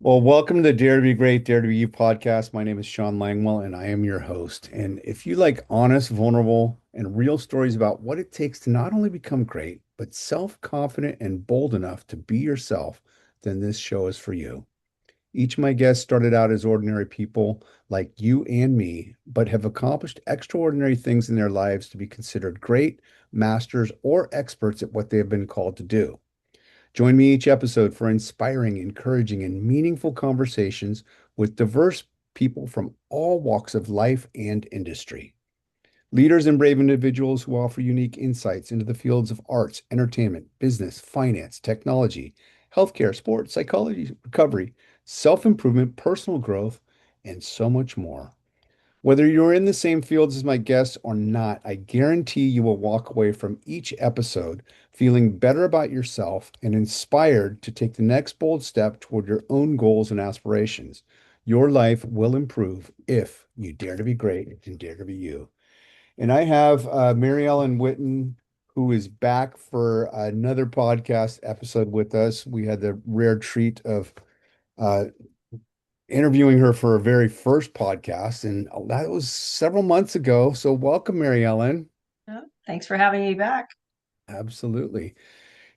Well, welcome to the Dare to Be Great, Dare to Be You podcast. My name is Sean Langwell, and I am your host. And if you like honest, vulnerable, and real stories about what it takes to not only become great, but self-confident and bold enough to be yourself, then this show is for you. Each of my guests started out as ordinary people like you and me, but have accomplished extraordinary things in their lives to be considered great, masters, or experts at what they have been called to do. Join me each episode for inspiring, encouraging, and meaningful conversations with diverse people from all walks of life and industry. Leaders and brave individuals who offer unique insights into the fields of arts, entertainment, business, finance, technology, healthcare, sports, psychology, recovery, self improvement, personal growth, and so much more. Whether you're in the same fields as my guests or not, I guarantee you will walk away from each episode feeling better about yourself and inspired to take the next bold step toward your own goals and aspirations. Your life will improve if you dare to be great and dare to be you. And I have MaryEllen Whitton, who is back for another podcast episode with us. We had the rare treat of uh, interviewing her for her very first podcast, and that was several months ago. So welcome, Mary Ellen. Yeah, thanks for having me back. Absolutely.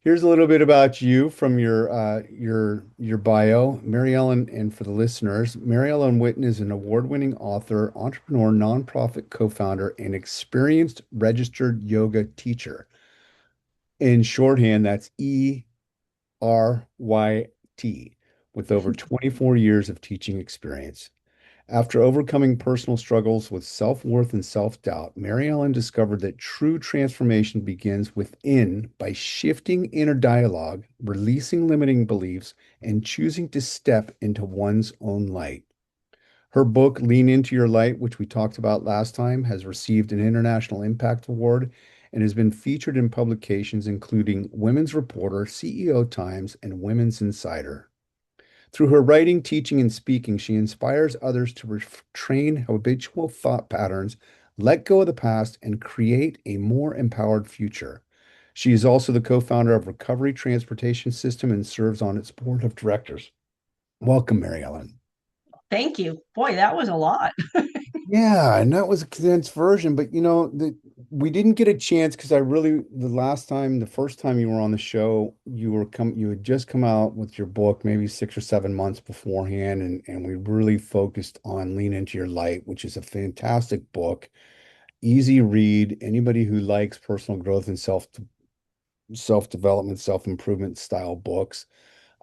Here's a little bit about you from your bio, Mary Ellen, and for the listeners, Mary Ellen Whitten is an award-winning author, entrepreneur, nonprofit co-founder, and experienced registered yoga teacher. In shorthand, that's E-RYT, with over 24 years of teaching experience. After overcoming personal struggles with self-worth and self-doubt, Mary Ellen discovered that true transformation begins within by shifting inner dialogue, releasing limiting beliefs, and choosing to step into one's own light. Her book, Lean Into Your Light, which we talked about last time, has received an International Impact Award and has been featured in publications including Women's Reporter, CEO Times, and Women's Insider. Through her writing, teaching, and speaking, she inspires others to retrain habitual thought patterns, let go of the past, and create a more empowered future. She is also the co-founder of Recovery Transportation System and serves on its board of directors. Welcome, Mary Ellen. Thank you. Boy, that was a lot. Yeah, and that was a condensed version, but we didn't get a chance because the first time you were on the show, you had just come out with your book maybe 6 or 7 months beforehand, and we really focused on Lean Into Your Light, which is a fantastic book, easy read. Anybody who likes personal growth and self-development, self-improvement style books,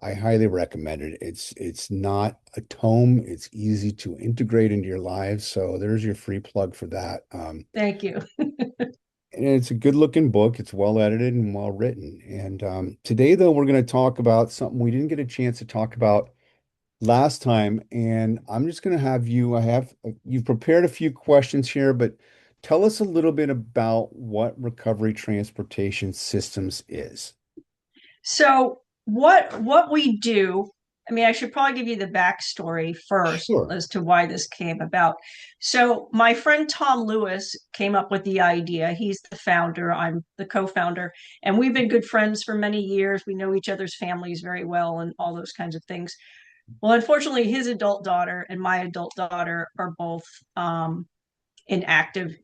I highly recommend it. It's not a tome. It's easy to integrate into your lives. So there's your free plug for that. Thank you. And it's a good looking book. It's well edited and well written. And today, though, we're going to talk about something we didn't get a chance to talk about last time. And I'm just going to have you, you've prepared a few questions here, but tell us a little bit about what recovery transportation systems is. So what we do, I mean, I should probably give you the backstory first Sure. as to why this came about. So my friend Tom Lewis came up with the idea. He's the founder, I'm the co-founder, and we've been good friends for many years. We know each other's families very well and all those kinds of things. Well, unfortunately, his adult daughter and my adult daughter are both in active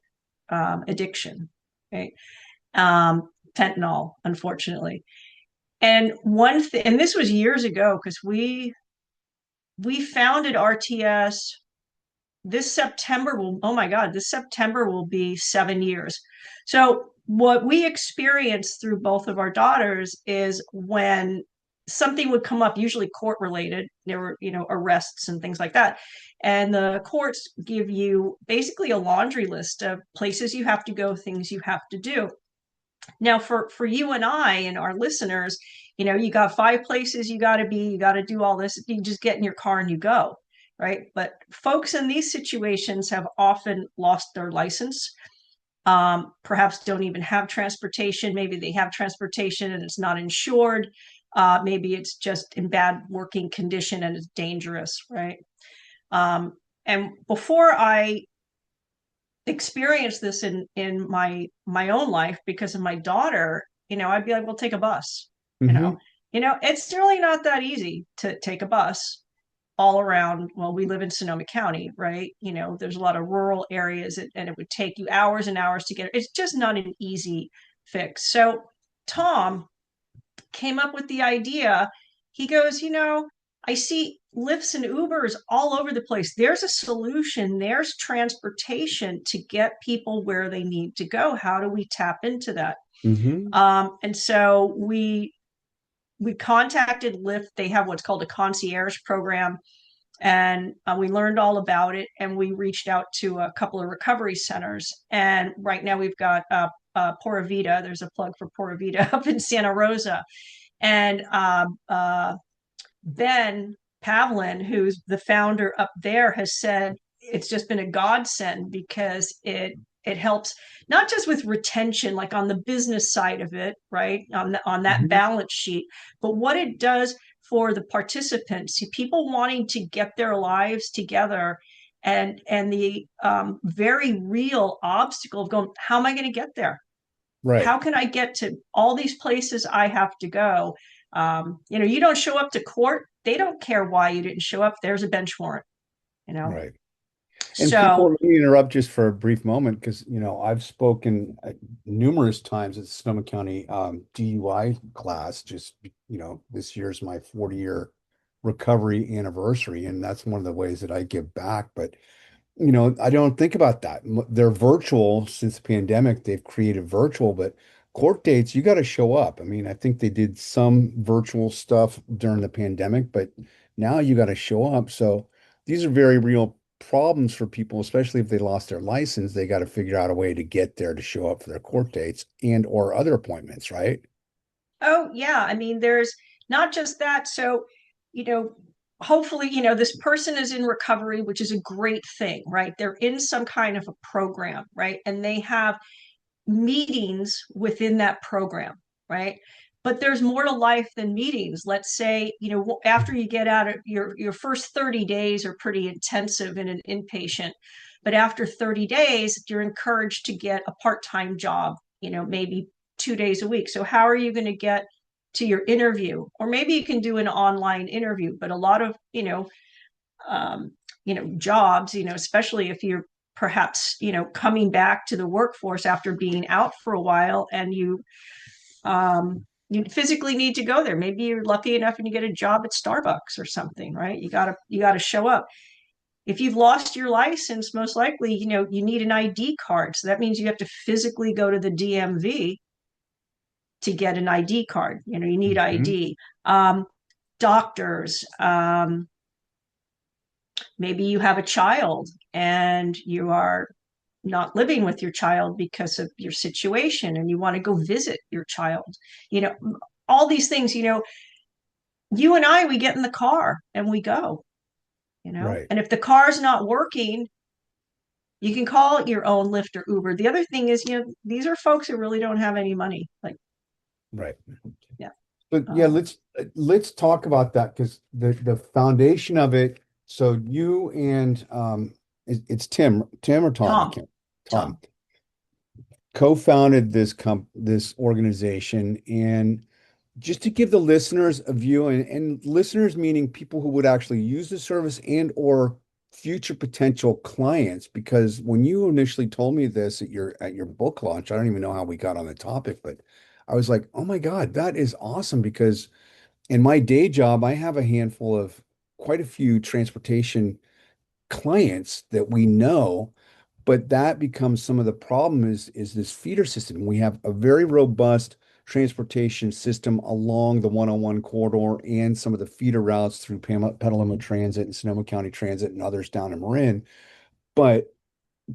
addiction, right? Fentanyl, unfortunately. And and this was years ago because we founded RTS this September will, oh my God, this September will be 7 years. So what we experienced through both of our daughters is when something would come up, usually court related, there were, arrests and things like that. And the courts give you basically a laundry list of places you have to go, things you have to do. Now, for you and I and our listeners, you got 5 places you got to be, you got to do all this. You just get in your car and you go, right? But folks in these situations have often lost their license. Perhaps don't even have transportation. Maybe they have transportation and it's not insured. Maybe it's just in bad working condition and it's dangerous, right? And before I experienced this in my own life because of my daughter, I'd be like, well, take a bus. you Hmm. know it's really not that easy to take a bus. all around. Well, we live in Sonoma County, right? There's a lot of rural areas, and it would take you hours and hours to get it. It's just not an easy fix. So Tom came up with the idea. He goes, I see Lyfts and Ubers all over the place. There's a solution. There's transportation to get people where they need to go. How do we tap into that? Hmm. And so we contacted Lyft. They have what's called a concierge program, and we learned all about it. And we reached out to a couple of recovery centers. And right now we've got Pura Vida. There's a plug for Pura Vida up in Santa Rosa. And Ben Pavlin, who's the founder up there, has said it's just been a godsend because it helps not just with retention, like on the business side of it, right, on that Hmm. balance sheet, but what it does for the participants, people wanting to get their lives together, and the very real obstacle of going, how am I going to get there? Right. How can I get to all these places I have to go? You don't show up to court. They don't care why you didn't show up. There's a bench warrant, you know? Right. And people, So, let me interrupt just for a brief moment because, I've spoken numerous times at the Sonoma County DUI class. Just, this year's my 40-year recovery anniversary, and that's one of the ways that I give back. But I don't think about that. They're virtual since the pandemic. They've created virtual, but court dates, you got to show up. I mean, I think they did some virtual stuff during the pandemic, but now you got to show up. So these are very real problems for people, especially if they lost their license. They got to figure out a way to get there to show up for their court dates and or other appointments, right? oh, yeah. I mean, there's not just that. So, you know, hopefully, this person is in recovery, which is a great thing, right? They're in some kind of a program, right? And they have meetings within that program, right? But there's more to life than meetings. Let's say, after you get out of your first 30 days are pretty intensive in an inpatient, but after 30 days, you're encouraged to get a part-time job, maybe 2 days a week. So how are you going to get to your interview? Or maybe you can do an online interview, but a lot of, um, jobs, especially if you're perhaps, coming back to the workforce after being out for a while, and you physically need to go there. Maybe you're lucky enough and you get a job at Starbucks or something, right? You gotta show up. If you've lost your license, most likely, you need an ID card. So that means you have to physically go to the DMV to get an ID card. You need Mhm. ID. Doctors, maybe you have a child and you are not living with your child because of your situation, and you want to go visit your child. you know all these things, you and I, we get in the car and we go. Right. And if the car's not working, you can call your own Lyft or Uber. The other thing is, these are folks who really don't have any money, like, Right. yeah. But yeah, um, let's talk about that because the foundation of it. So you and it's Tim or Tom, I Tom. can't. Tom Tom. co-founded this organization, and just to give the listeners a view, and listeners meaning people who would actually use the service and or future potential clients, because when you initially told me this at your book launch, I don't even know how we got on the topic, but I was like, oh my God, that is awesome because in my day job, I have a handful of quite a few transportation clients that we know, but that becomes some of the problem is this feeder system. We have a very robust transportation system along the 101 corridor and some of the feeder routes through Petaluma Transit and Sonoma County Transit and others down in Marin. But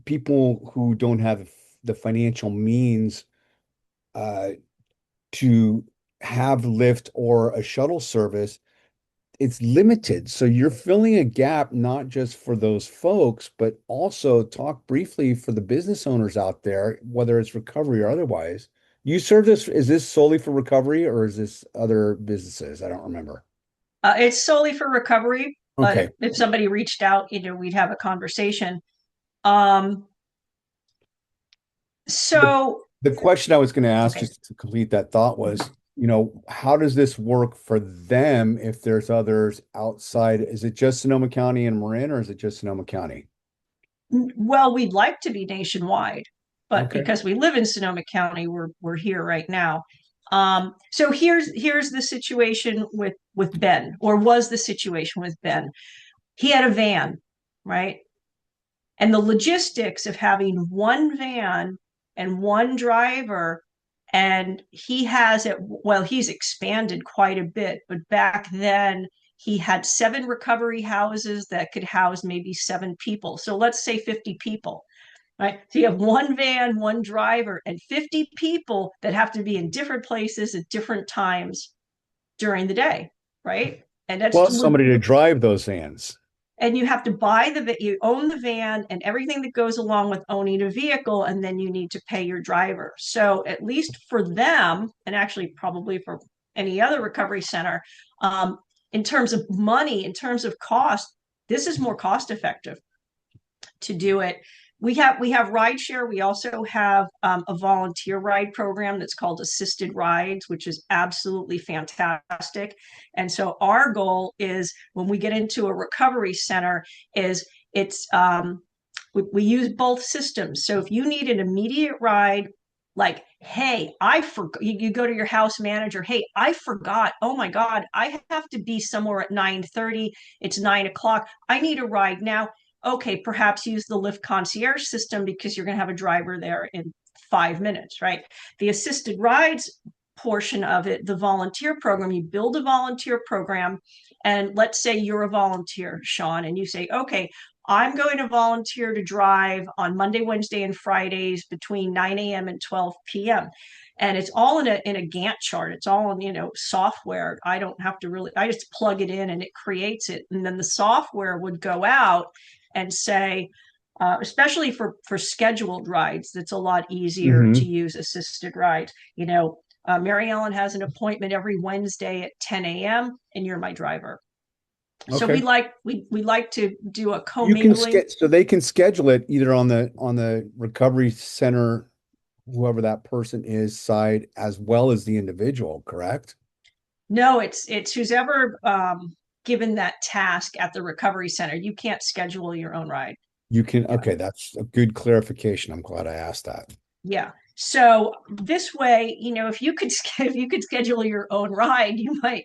people who don't have the financial means uh, to have Lyft or a shuttle service, it's limited. So you're filling a gap, not just for those folks, but also talk briefly for the business owners out there, whether it's recovery or otherwise. You serve this, is this solely for recovery or is this other businesses? I don't remember. It's solely for recovery, but if, Okay. if somebody reached out, we'd have a conversation. um The, so the question I was going to ask okay. just to complete that thought was, how does this work for them if there's others outside? Is it just Sonoma County and Marin, or is it just Sonoma County? Well, we'd like to be nationwide, but Okay. because we live in Sonoma County, we're here right now. So here's the situation with Ben, or was the situation with Ben. He had a van, right? And the logistics of having one van and one driver, and he has it, well, he's expanded quite a bit, but back then he had 7 recovery houses that could house maybe 7 people. So let's say 50 people, right? So you have one van, one driver, and 50 people that have to be in different places at different times during the day, right? And that's Plus somebody to drive those vans. and you have to buy you own the van and everything that goes along with owning a vehicle, and then you need to pay your driver. So at least for them, and actually probably for any other recovery center, in terms of money, in terms of cost, this is more cost effective to do it. We have rideshare. We also have a volunteer ride program that's called Assisted Rides, which is absolutely fantastic. And so our goal is when we get into a recovery center, is it's we use both systems. So if you need an immediate ride, like, hey, I forgot, you go to your house manager, hey, I forgot, oh my God, I have to be somewhere at 9:30. It's 9 o'clock. I need a ride now. Okay, perhaps use the Lyft concierge system because you're going to have a driver there in 5 minutes, right? The assisted rides portion of it, the volunteer program, you build a volunteer program. And let's say you're a volunteer, Sean, and you say, okay, I'm going to volunteer to drive on Monday, Wednesday, and Fridays between 9 a.m. and 12 p.m. And it's all in a Gantt chart. It's all in, software. I don't have to really, I just plug it in and it creates it. And then the software would go out and say, especially for scheduled rides, that's a lot easier to Hmm. use assisted rides. MaryEllen has an appointment every Wednesday at 10 a.m. and you're my driver. So we Okay. like we like to do a You can commingling. get so they can schedule it either on the recovery center, whoever that person is, side, as well as the individual, correct? No, it's who's ever given that task at the recovery center. You can't schedule your own ride. You can, Yeah. okay, that's a good clarification. I'm glad I asked that. Yeah. So this way, if you could if you could schedule your own ride, you might,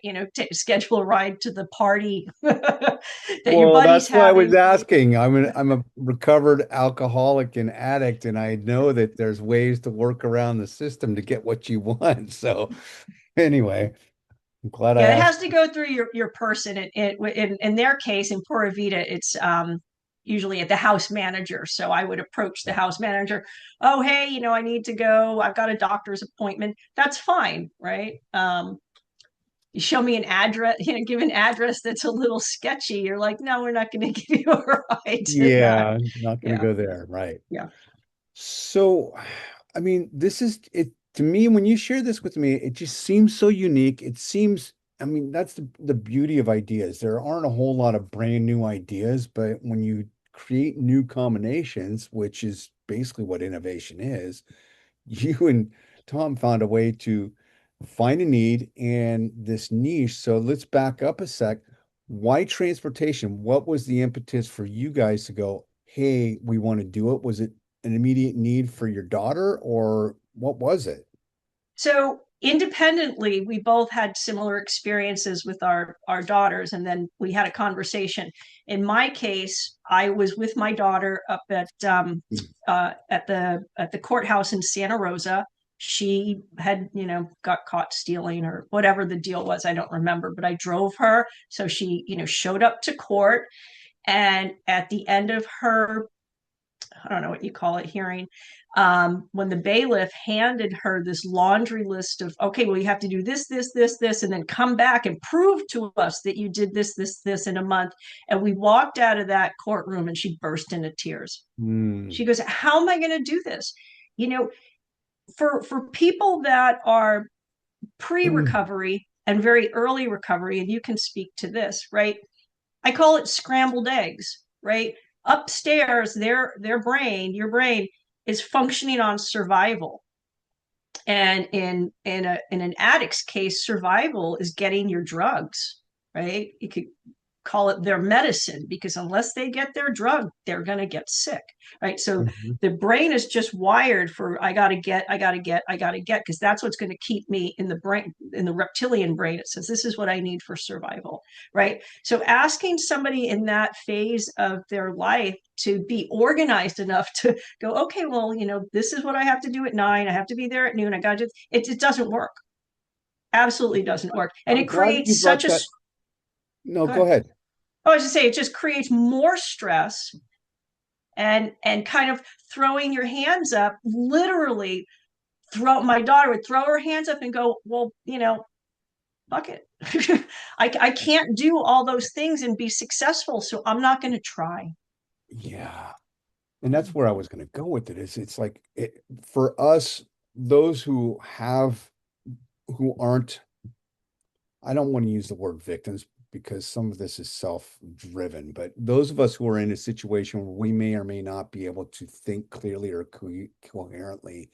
schedule a ride to the party that your Well, buddy's that's why I was having. asking. I'm a recovered alcoholic and addict, and I know that there's ways to work around the system to get what you want. So anyway, I'm glad I Yeah, it asked. has to go through your person. In their case, in Pura Vida, it's usually at the house manager. So I would approach the house manager. Oh, hey, I need to go. I've got a doctor's appointment. That's fine, right? You show me an address, give an address that's a little sketchy. You're like, no, we're not going to give you a ride to that. Yeah, not going to Yeah, go there. Right. yeah. So, I mean, this is it to me. When you share this with me, it just seems so unique. It seems, I mean, that's the beauty of ideas. There aren't a whole lot of brand new ideas, but when you create new combinations, which is basically what innovation is, you and Tom found a way to find a need and this niche. So let's back up a sec. Why transportation? What was the impetus for you guys to go, hey, we want to do it? Was it an immediate need for your daughter, or what was it? So independently, we both had similar experiences with our daughters, and then we had a conversation. In my case, I was with my daughter up at the courthouse in Santa Rosa. She had, got caught stealing or whatever the deal was. I don't remember, but I drove her. So she, showed up to court. And at the end of her, I don't know what you call it, hearing, when the bailiff handed her this laundry list of, okay, well, you have to do this, this, this, this, and then come back and prove to us that you did this, this, this in a month. And we walked out of that courtroom and she burst into tears. Hmm. She goes, how am I going to do this? You know, for people that are pre-recovery and very early recovery, and you can speak to this, right? I call it scrambled eggs, right? Upstairs, your brain is functioning on survival. And in an addict's case, survival is getting your drugs, right? You could call it their medicine, because unless they get their drug, they're going to get sick, right? So Mhm. the brain is just wired for I got to get, I got to get, I got to get, because that's what's going to keep me in the brain, in the reptilian brain. It says this is what I need for survival, right? So asking somebody in that phase of their life to be organized enough to go, okay, well, this is what I have to do at 9. I have to be there at noon. I got to, it doesn't work. Absolutely doesn't work. And I'm it glad that you creates such brought a, that. No, go go ahead. ahead. I was to say, it just creates more stress, and kind of throwing your hands up, literally throw, my daughter would throw her hands up and go, well, fuck it. I can't do all those things and be successful, so I'm not going to try. Yeah. And that's where I was going to go with it. It's like for us, those who aren't, I don't want to use the word victims because some of this is self-driven, but those of us who are in a situation where we may or may not be able to think clearly or coherently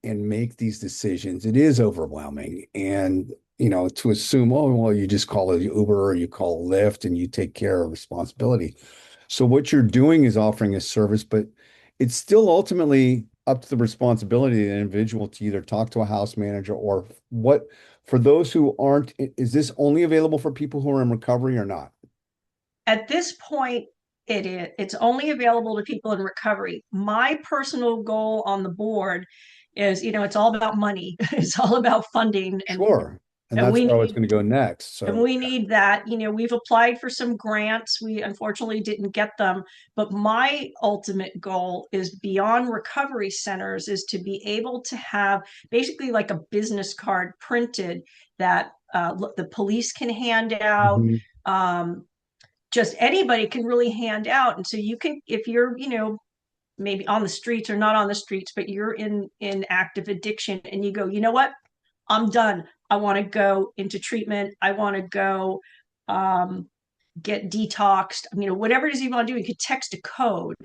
and make these decisions, it is overwhelming. And, to assume, oh, well, you just call it Uber or you call Lyft and you take care of responsibility. So what you're doing is offering a service, but it's still ultimately up to the responsibility of the individual to either talk to a house manager or what, for those who aren't, is this only available for people who are in recovery or not? At this point, it's only available to people in recovery. My personal goal on the board is, it's all about money. It's all about funding, Sure. And and that's we where I was need going to go next. and So we need that. We've applied for some grants. We unfortunately didn't get them. But my ultimate goal is, beyond recovery centers, is to be able to have basically like a business card printed that the police can hand out. mhm. Um, just anybody can really hand out. And so you can, if you're, maybe on the streets or not on the streets, but you're in active addiction, and you go, you know what? I'm done. I want to go into treatment. I want to go um, get detoxed. Whatever it is you want to do, you could text a code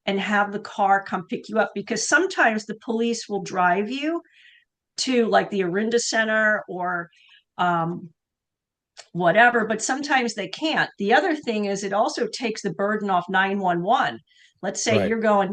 and have the car come pick you up, because sometimes the police will drive you to like the Arinda Center or um, whatever, but sometimes they can't. The other thing is, it also takes the burden off 911. Let's say Right. you're going,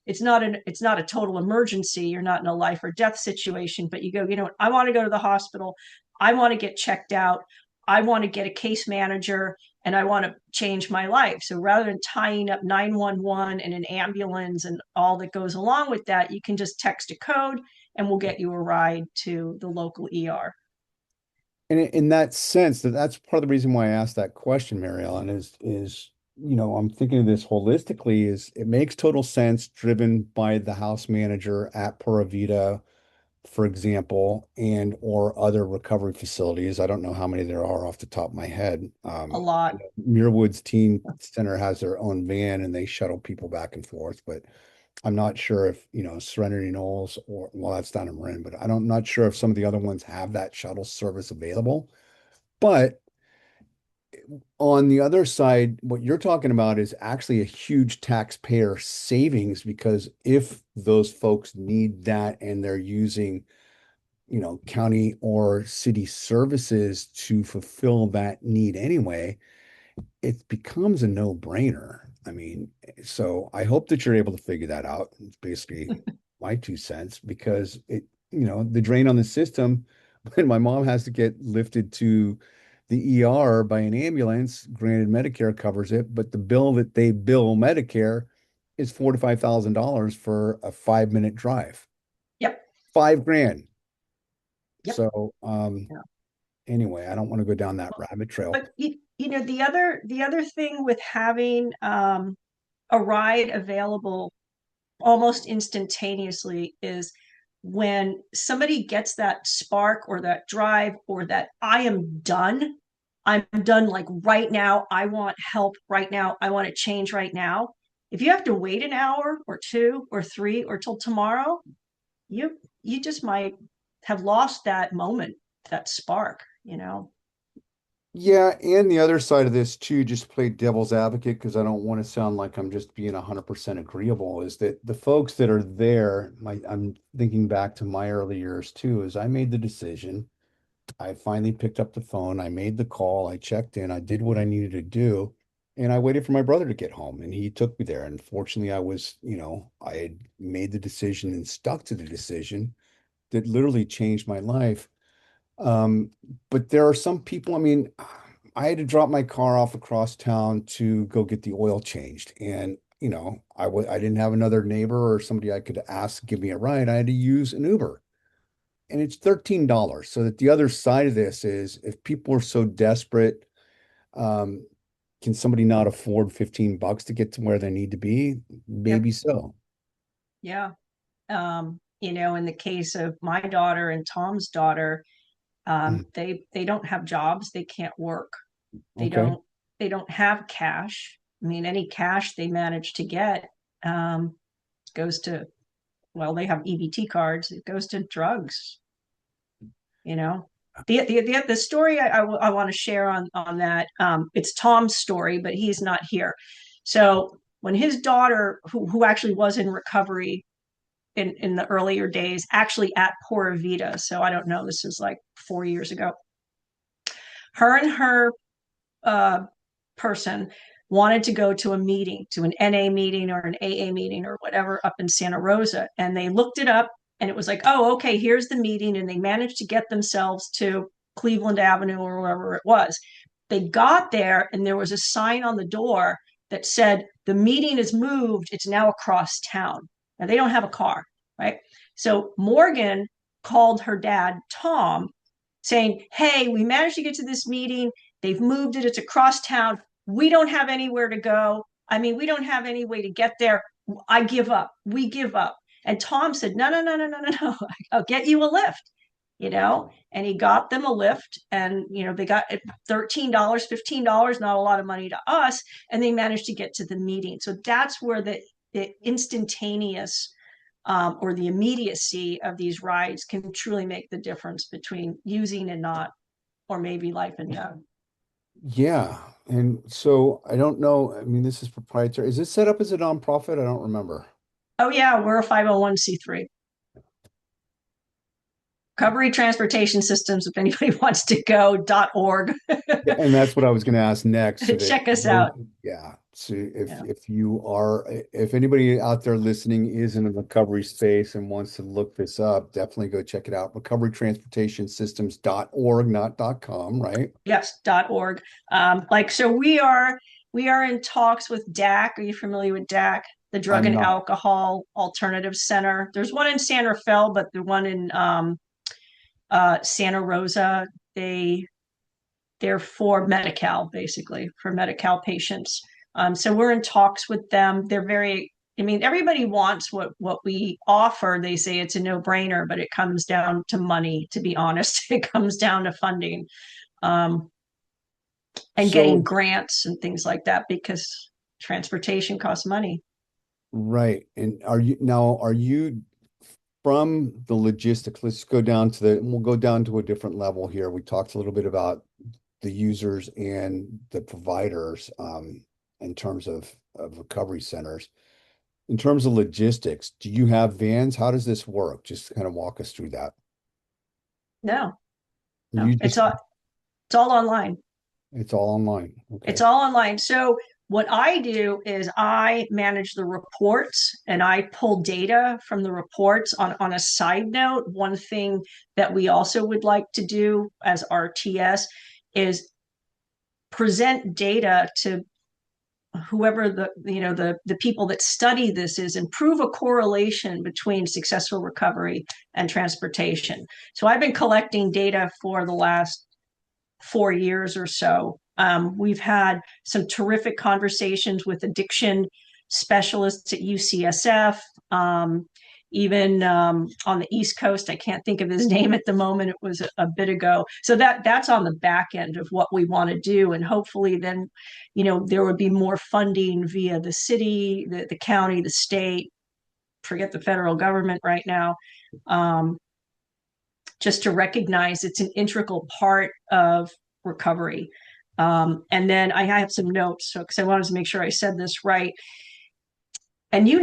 it's not a total emergency, you're not in a life or death situation, but you go, I want to go to the hospital, I want to get checked out, I want to get a case manager, and I want to change my life. So rather than tying up 911 and an ambulance and all that goes along with that, you can just text a code and we'll get you a ride to the local ER. And in that sense, that's part of the reason why I asked that question, Mary Ellen, I'm thinking of this holistically, is it makes total sense driven by the house manager at Pura Vida, for example, and or other recovery facilities. I don't know how many there are off the top of my head. A I lot. know Muirwoods Teen Center has their own van and they shuttle people back and forth, but I'm not sure if, Serenity Knolls or, well, that's down in Marin, but I'm not sure if some of the other ones have that shuttle service available. But on the other side, what you're talking about is actually a huge taxpayer savings because if those folks need that and they're using, county or city services to fulfill that need anyway, it becomes a no-brainer. I mean, so I hope that you're able to figure that out. It's basically my 2 cents because the drain on the system when my mom has to get lifted to the ER by an ambulance, granted Medicare covers it, but the bill that they bill Medicare is $45,000 for a 5-minute drive. Yep. 5 grand. Yep. So, Yeah. anyway, I don't want to go down that rabbit trail. But the other thing with having a ride available almost instantaneously is when somebody gets that spark or that drive or that I'm done like right now. I want help right now. I want to change right now. If you have to wait an hour or two or three or till tomorrow, you just might have lost that moment, that spark. Yeah, and the other side of this too, just to play devil's advocate, because I don't want to sound like I'm just being 100% agreeable, is that the folks that are there, I'm thinking back to my early years too, is I made the decision. I finally picked up the phone, I made the call, I checked in, I did what I needed to do, and I waited for my brother to get home, and he took me there. And fortunately, I had made the decision and stuck to the decision that literally changed my life. Um, but there are some people, I mean, I had to drop my car off across town to go get the oil changed. And, I didn't have another neighbor or somebody I could ask to give me a ride. I had to use an Uber. And it's $13. So that the other side of this is if people are so desperate, um, can somebody not afford 15 bucks to get to where they need to be? Yep. Maybe so. Yeah. In the case of my daughter and Tom's daughter, Mm, they don't have jobs, they can't work, they okay. don't they don't have cash. I mean, any cash they manage to get um, goes to, well, they have EBT cards, it goes to drugs. you know the story I want to share on that, it's Tom's story, but he's not here. So when his daughter, who actually was in recovery in the earlier days, actually at Pura Vida, so I don't know, this is like 4 years ago, her and her uh, person wanted to go to a meeting, to an NA meeting or an AA meeting or whatever up in Santa Rosa. And they looked it up and it was like, oh, okay, here's the meeting. And they managed to get themselves to Cleveland Avenue or wherever it was. They got there and there was a sign on the door that said, the meeting is moved. It's now across town. Now they don't have a car, right? So Morgan called her dad, Tom, saying, hey, we managed to get to this meeting. They've moved it. It's across town. We don't have anywhere to go. I mean, we don't have any way to get there. I give up. We give up. And Tom said, no, no, no, no, no, no, no. I'll get you a lift. And he got them a lift, and, they got $13, $15, not a lot of money to us. And they managed to get to the meeting. So that's where the instantaneous, or the immediacy of these rides can truly make the difference between using and not, or maybe life and death. Yeah. And so I don't know. I mean, this is proprietary. Is this set up as a nonprofit? I don't remember. Oh, yeah, we're a 501(c)(3). Recovery Transportation Systems, if anybody wants to go.org. Yeah, and that's what I was going to ask next. So that, Check us out. yeah. So Yeah. if anybody out there listening is in the recovery space and wants to look this up, definitely go check it out. Recoverytransportationsystems.org, not .com, right? Yes.org. So we are in talks with DAC. Are you familiar with DAC? The Drug I'm and not. Alcohol Alternative Center. There's one in Santa Fe, but the one in Santa Rosa, they're for Medi-Cal, basically, for Medi-Cal patients. So we're in talks with them. They're very, I mean, everybody wants what we offer. They say it's a no-brainer, but it comes down to money, to be honest. It comes down to funding, um, and getting So, grants and things like that, because transportation costs money. right. And are you from the logistics? Let's go down to we'll go down to a different level here. We talked a little bit about the users and the providers, in terms of recovery centers. In terms of logistics, do you have vans? How does this work? Just kind of walk us through that. No, no, You just, it's all online. it's all online. It's Okay. all online. So what I do is I manage the reports and I pull data from the reports. On a side note, one thing that we also would like to do as RTS is present data to whoever the people that study this is, and prove a correlation between successful recovery and transportation. So I've been collecting data for the last 4 years or so. We've had some terrific conversations with addiction specialists at UCSF, even on the East Coast. I can't think of his name at the moment. It was a bit ago. So that's on the back end of what we want to do. And hopefully then, there would be more funding via the city, the county, the state, forget the federal government right now, just to recognize it's an integral part of recovery. And then I have some notes, so because I wanted to make sure I said this right. And you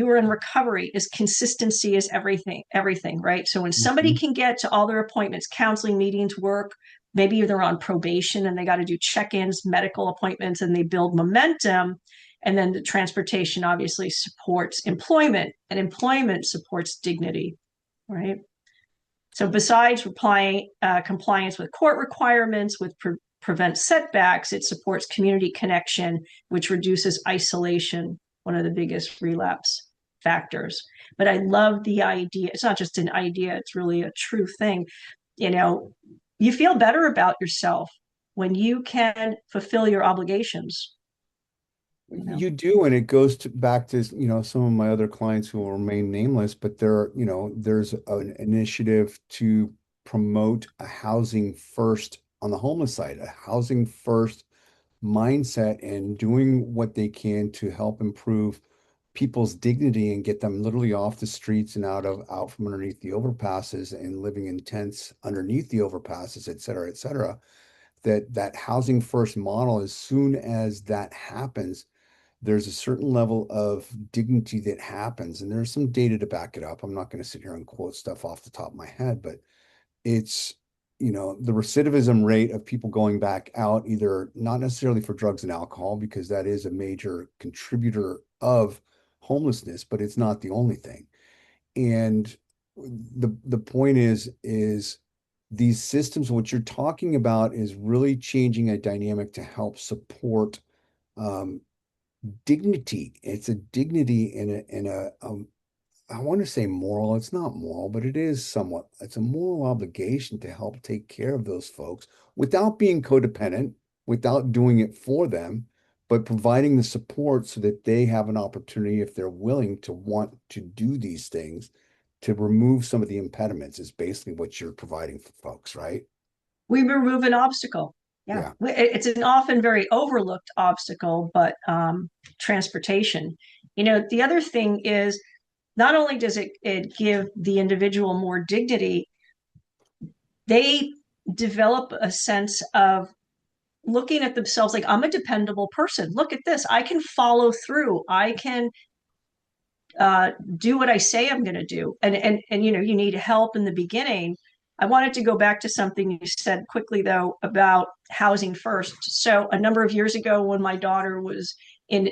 were in recovery, is consistency is everything, right? So when somebody Mhm. can get to all their appointments, counseling meetings, work, maybe they're on probation and they got to do check-ins, medical appointments, and they build momentum. And then the transportation obviously supports employment, and employment supports dignity, right? So besides compliance with court requirements, with prevent setbacks, it supports community connection, which reduces isolation, one of the biggest relapse factors. But I love the idea. It's not just an idea, it's really a true thing. You know, you feel better about yourself when you can fulfill your obligations, you know. You do, and it goes back to, some of my other clients who will remain nameless, but there's an initiative to promote a housing first on the homeless side, a housing first mindset, and doing what they can to help improve people's dignity and get them literally off the streets and out from underneath the overpasses and living in tents underneath the overpasses, et cetera, et cetera. That housing first model, as soon as that happens, there's a certain level of dignity that happens, and there's some data to back it up. I'm not going to sit here and quote stuff off the top of my head, but it's, the recidivism rate of people going back out, either not necessarily for drugs and alcohol, because that is a major contributor of homelessness, but it's not the only thing. And the point is these systems, what you're talking about is really changing a dynamic to help support um, dignity. It's a dignity in a I want to say moral. It's not moral, but it is somewhat. It's a moral obligation to help take care of those folks without being codependent, without doing it for them, but providing the support so that they have an opportunity, if they're willing to want to do these things, to remove some of the impediments is basically what you're providing for folks, right? We remove an obstacle. Yeah, Yeah. it's an often very overlooked obstacle, but transportation. The other thing is, not only does it give the individual more dignity, they develop a sense of looking at themselves like, I'm a dependable person. Look at this. I can follow through. I can do what I say I'm going to do. And you need help in the beginning. I wanted to go back to something you said quickly though about housing first. So a number of years ago, when my daughter was an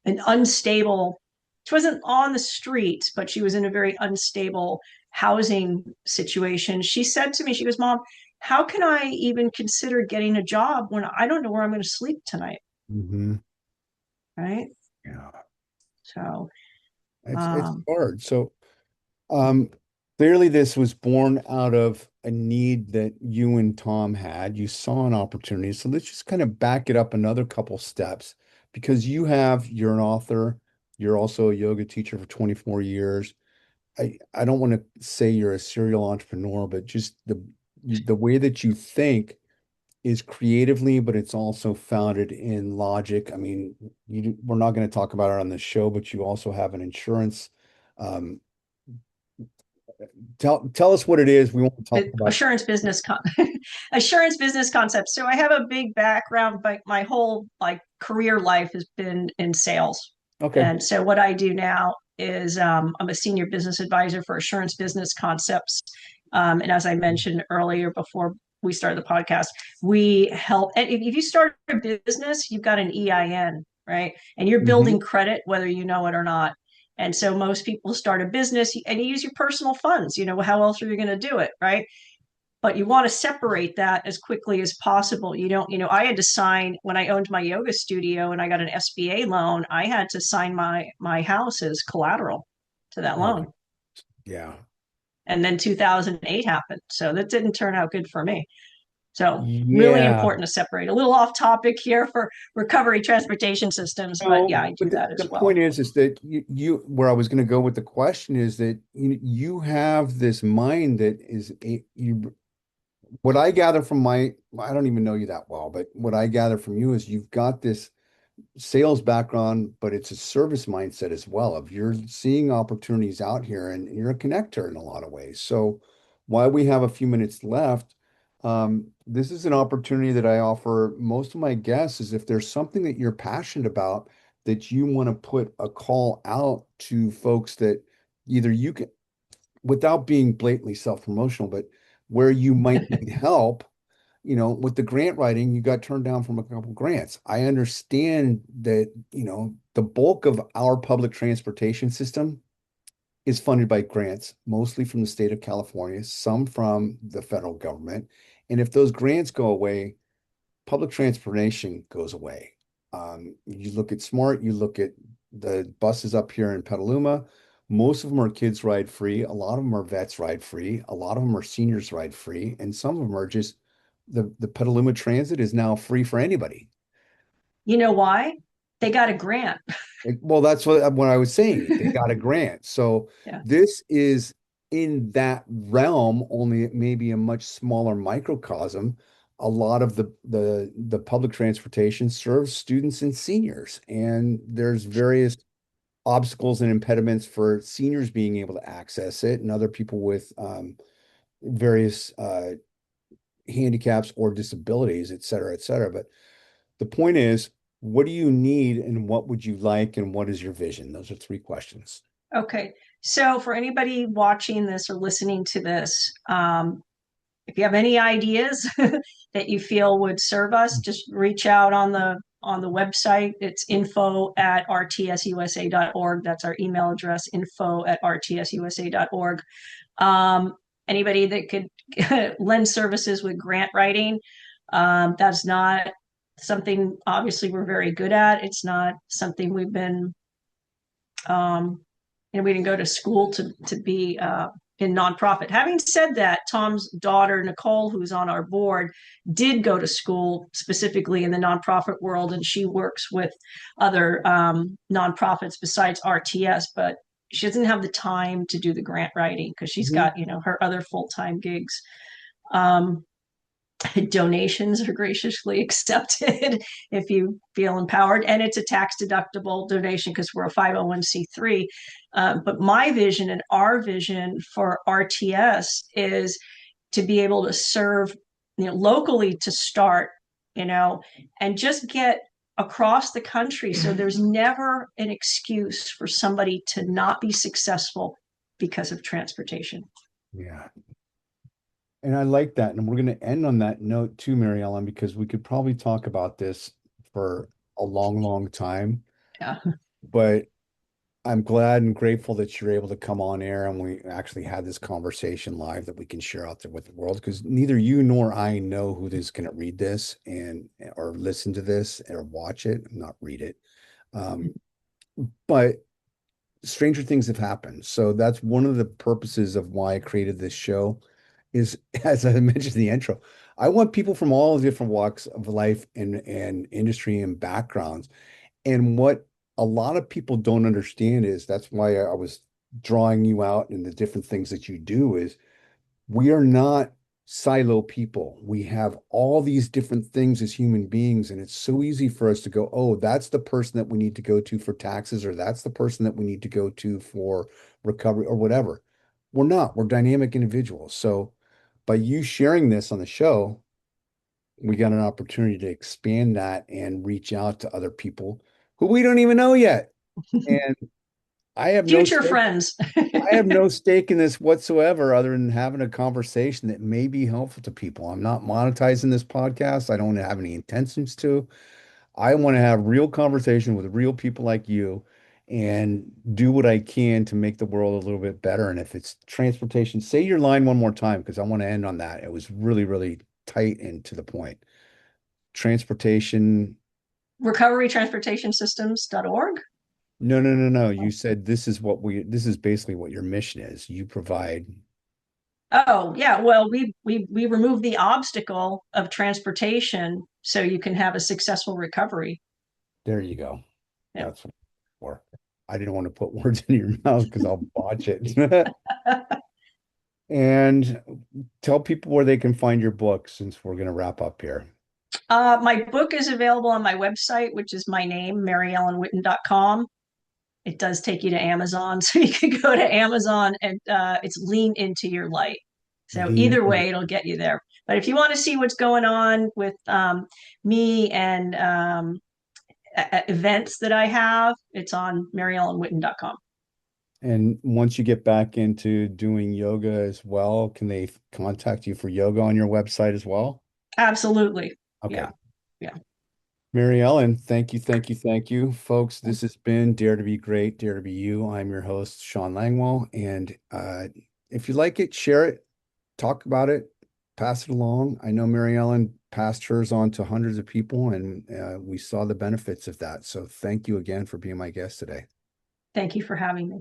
unstable, she wasn't on the streets, but she was in a very unstable housing situation. She said to me, she goes, "Mom, how can I even consider getting a job when I don't know where I'm going to sleep tonight?" Hmm. Right. Yeah. So, It's um, hard. So Um, clearly this was born out of a need that you and Tom had. You saw an opportunity. So let's just kind of back it up another couple steps, because you're an author, you're also a yoga teacher for 24 years. I don't want to say you're a serial entrepreneur, but just the way that you think is creatively, but it's also founded in logic. I mean, we're not going to talk about it on the show, but you also have an insurance. Um, tell us what it is. We want to talk about. assurance business assurance business concepts. So I have a big background, but my whole like career life has been in sales. Okay. And so what I do now is I'm a senior business advisor for Assurance Business Concepts. And as I mentioned earlier before we started the podcast, we help. And if you start a business, you've got an EIN, right? And you're Hmm. building credit whether you know it or not. And so most people start a business and you use your personal funds. How else are you going to do it, right? But you want to separate that as quickly as possible. You don't, I had to sign when I owned my yoga studio and I got an SBA loan, I had to sign my house as collateral to that Oh, loan. yeah. And then 2008 happened. So that didn't turn out good for me. So really Yeah. important to separate. A little off topic here for recovery transportation systems, but yeah, No, I do but that the as well. point is that where I was going to go with the question is that you have this mind that what I gather from I don't even know you that well, but what I gather from you is you've got this sales background, but it's a service mindset as well. Of you're seeing opportunities out here and you're a connector in a lot of ways. So while we have a few minutes left, This is an opportunity that I offer most of my guests is if there's something that you're passionate about that you want to put a call out to folks that either you can, without being blatantly self-promotional, but where you might need help, with the grant writing, you got turned down from a couple grants. I understand that, the bulk of our public transportation system is funded by grants, mostly from the state of California, some from the federal government. And if those grants go away, public transportation goes away. You look at SMART, you look at the buses up here in Petaluma. Most of them are kids ride free. A lot of them are vets ride free. A lot of them are seniors ride free. And some of them are just the Petaluma Transit is now free for anybody. You know why? They got a grant. Well, that's what I was saying. They got a grant. So Yeah. this is in that realm, only it may be a much smaller microcosm. A lot of the public transportation serves students and seniors, and there's various obstacles and impediments for seniors being able to access it, and other people with various handicaps or disabilities, et cetera, et cetera. But the point is, what do you need and what would you like and what is your vision? Those are three questions. Okay. So for anybody watching this or listening to this, if you have any ideas that you feel would serve us, just reach out on the website. It's info@rtsusa.org. That's our email address, info@rtsusa.org. Anybody that could lend services with grant writing, that's not something obviously we're very good at. It's not something we've been we didn't go to school to be in nonprofit. Having said that, Tom's daughter Nicole, who's on our board, did go to school specifically in the nonprofit world, and she works with other nonprofits besides RTS. But she doesn't have the time to do the grant writing because she's Mhm. got her other full time gigs. Um, Donations are graciously accepted if you feel empowered, and it's a tax deductible donation because we're a 501c3. But my vision and our vision for RTS is to be able to serve locally to start, and just get across the country so there's never an excuse for somebody to not be successful because of transportation. Yeah. And I like that. And we're going to end on that note too, Mary Ellen, because we could probably talk about this for a long, long time. Yeah. But I'm glad and grateful that you're able to come on air and we actually had this conversation live that we can share out there with the world because neither you nor I know who is going to read this and or listen to this or watch it, not read it. Um, but stranger things have happened. So that's one of the purposes of why I created this show is, as I mentioned in the intro, I want people from all different walks of life and industry and backgrounds. And what a lot of people don't understand is that's why I was drawing you out and the different things that you do is we are not silo people. We have all these different things as human beings, and it's so easy for us to go, oh, that's the person that we need to go to for taxes, or that's the person that we need to go to for recovery or whatever. We're not. We're dynamic individuals. So by you sharing this on the show, we got an opportunity to expand that and reach out to other people who we don't even know yet. And I have no Future stake. friends. I have no stake in this whatsoever other than having a conversation that may be helpful to people. I'm not monetizing this podcast. I don't have any intentions to. I want to have real conversation with real people like you and do what I can to make the world a little bit better. And if it's transportation, say your line one more time because I want to end on that. It was really, really tight and to the point. Transportation. Recoverytransportationsystems.org. No, no, no, no. You said this is basically what your mission is. You provide. Oh, yeah. Well, we remove the obstacle of transportation so you can have a successful recovery. There you go. Yeah. That's what for. I didn't want to put words in your mouth because I'll botch it. And tell people where they can find your book since we're going to wrap up here. My book is available on my website, which is my name, MaryEllenWhitton.com. It does take you to Amazon, so you can go to Amazon and it's Lean Into Your Light. So Lean either in. way, it'll get you there. But if you want to see what's going on with me and events that I have, it's on MaryEllenWhitton.com. And once you get back into doing yoga as well, can they contact you for yoga on your website as well? Absolutely. Okay. Yeah. Yeah. Mary Ellen, thank you, thank you, thank you. Folks, this has been Dare to Be Great, Dare to Be You. I'm your host, Sean Langwell. And if you like it, share it, talk about it, pass it along. I know Mary Ellen passed hers on to hundreds of people, and we saw the benefits of that. So thank you again for being my guest today. Thank you for having me.